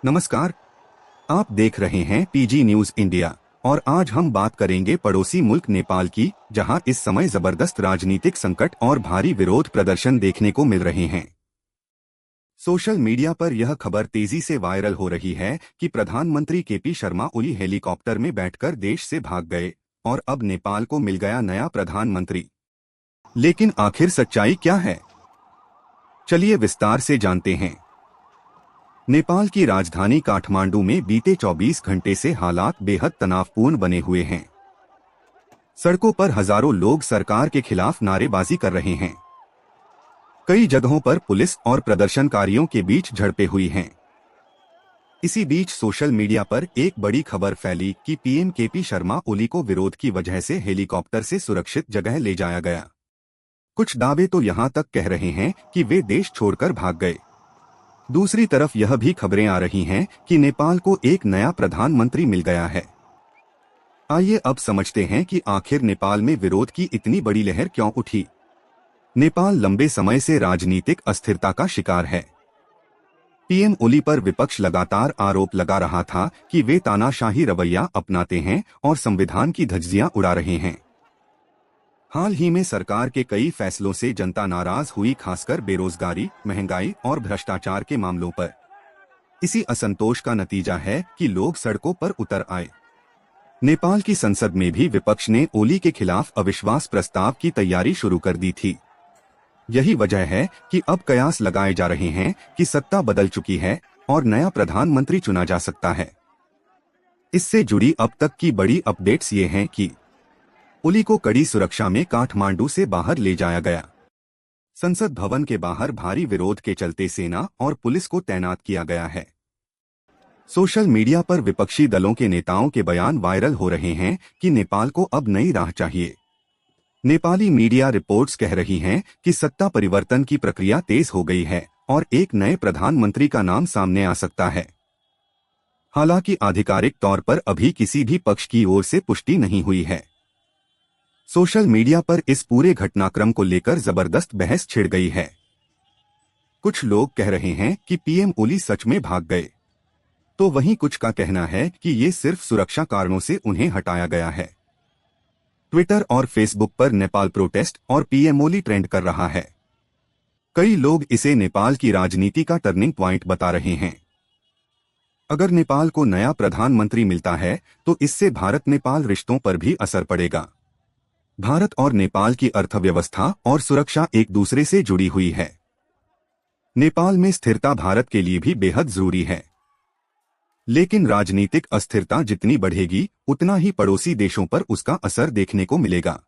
नमस्कार। आप देख रहे हैं पीजी न्यूज इंडिया और आज हम बात करेंगे पड़ोसी मुल्क नेपाल की, जहां इस समय जबरदस्त राजनीतिक संकट और भारी विरोध प्रदर्शन देखने को मिल रहे हैं। सोशल मीडिया पर यह खबर तेजी से वायरल हो रही है कि प्रधानमंत्री केपी शर्मा ओली हेलीकॉप्टर में बैठकर देश से भाग गए और अब नेपाल को मिल गया नया प्रधानमंत्री। लेकिन आखिर सच्चाई क्या है, चलिए विस्तार से जानते हैं। नेपाल की राजधानी काठमांडू में बीते 24 घंटे से हालात बेहद तनावपूर्ण बने हुए हैं। सड़कों पर हजारों लोग सरकार के खिलाफ नारेबाजी कर रहे हैं। कई जगहों पर पुलिस और प्रदर्शनकारियों के बीच झड़पें हुई हैं। इसी बीच सोशल मीडिया पर एक बड़ी खबर फैली कि पीएम केपी शर्मा ओली को विरोध की वजह से हेलीकॉप्टर से सुरक्षित जगह ले जाया गया। कुछ दावे तो यहां तक कह रहे हैं कि वे देश छोड़कर भाग गए। दूसरी तरफ यह भी खबरें आ रही हैं कि नेपाल को एक नया प्रधानमंत्री मिल गया है। आइए अब समझते हैं कि आखिर नेपाल में विरोध की इतनी बड़ी लहर क्यों उठी। नेपाल लंबे समय से राजनीतिक अस्थिरता का शिकार है। पीएम ओली पर विपक्ष लगातार आरोप लगा रहा था कि वे तानाशाही रवैया अपनाते हैं और संविधान की धज्जियां उड़ा रहे हैं। हाल ही में सरकार के कई फैसलों से जनता नाराज हुई, खासकर बेरोजगारी, महंगाई और भ्रष्टाचार के मामलों पर। इसी असंतोष का नतीजा है कि लोग सड़कों पर उतर आए। नेपाल की संसद में भी विपक्ष ने ओली के खिलाफ अविश्वास प्रस्ताव की तैयारी शुरू कर दी थी। यही वजह है कि अब कयास लगाए जा रहे हैं कि सत्ता बदल चुकी है और नया प्रधानमंत्री चुना जा सकता है। इससे जुड़ी अब तक की बड़ी अपडेट्स ये हैं कि ओली को कड़ी सुरक्षा में काठमांडू से बाहर ले जाया गया। संसद भवन के बाहर भारी विरोध के चलते सेना और पुलिस को तैनात किया गया है। सोशल मीडिया पर विपक्षी दलों के नेताओं के बयान वायरल हो रहे हैं कि नेपाल को अब नई राह चाहिए। नेपाली मीडिया रिपोर्ट्स कह रही हैं कि सत्ता परिवर्तन की प्रक्रिया तेज हो गई है और एक नए प्रधानमंत्री का नाम सामने आ सकता है। हालांकि आधिकारिक तौर पर अभी किसी भी पक्ष की ओर से पुष्टि नहीं हुई है। सोशल मीडिया पर इस पूरे घटनाक्रम को लेकर जबरदस्त बहस छिड़ गई है। कुछ लोग कह रहे हैं कि पीएम ओली सच में भाग गए, तो वहीं कुछ का कहना है कि ये सिर्फ सुरक्षा कारणों से उन्हें हटाया गया है। ट्विटर और फेसबुक पर नेपाल प्रोटेस्ट और पीएम ओली ट्रेंड कर रहा है। कई लोग इसे नेपाल की राजनीति का टर्निंग पॉइंट बता रहे हैं। अगर नेपाल को नया प्रधानमंत्री मिलता है तो इससे भारत नेपाल रिश्तों पर भी असर पड़ेगा। भारत और नेपाल की अर्थव्यवस्था और सुरक्षा एक दूसरे से जुड़ी हुई है। नेपाल में स्थिरता भारत के लिए भी बेहद जरूरी है। लेकिन राजनीतिक अस्थिरता जितनी बढ़ेगी उतना ही पड़ोसी देशों पर उसका असर देखने को मिलेगा।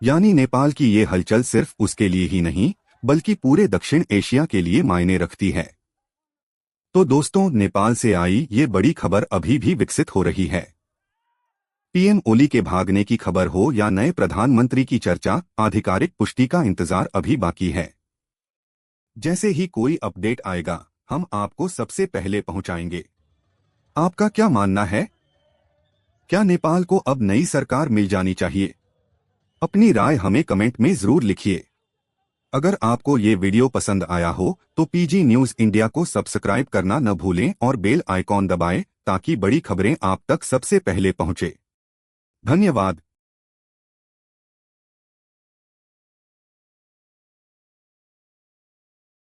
यानी नेपाल की ये हलचल सिर्फ उसके लिए ही नहीं बल्कि पूरे दक्षिण एशिया के लिए मायने रखती है। तो दोस्तों, नेपाल से आई ये बड़ी खबर अभी भी विकसित हो रही है। पीएम ओली के भागने की खबर हो या नए प्रधानमंत्री की चर्चा, आधिकारिक पुष्टि का इंतजार अभी बाकी है। जैसे ही कोई अपडेट आएगा हम आपको सबसे पहले पहुंचाएंगे। आपका क्या मानना है? क्या नेपाल को अब नई सरकार मिल जानी चाहिए? अपनी राय हमें कमेंट में जरूर लिखिए। अगर आपको ये वीडियो पसंद आया हो तो पीजी न्यूज इंडिया को सब्सक्राइब करना न भूलें और बेल आइकॉन दबाएं ताकि बड़ी खबरें आप तक सबसे पहले पहुंचे। धन्यवाद।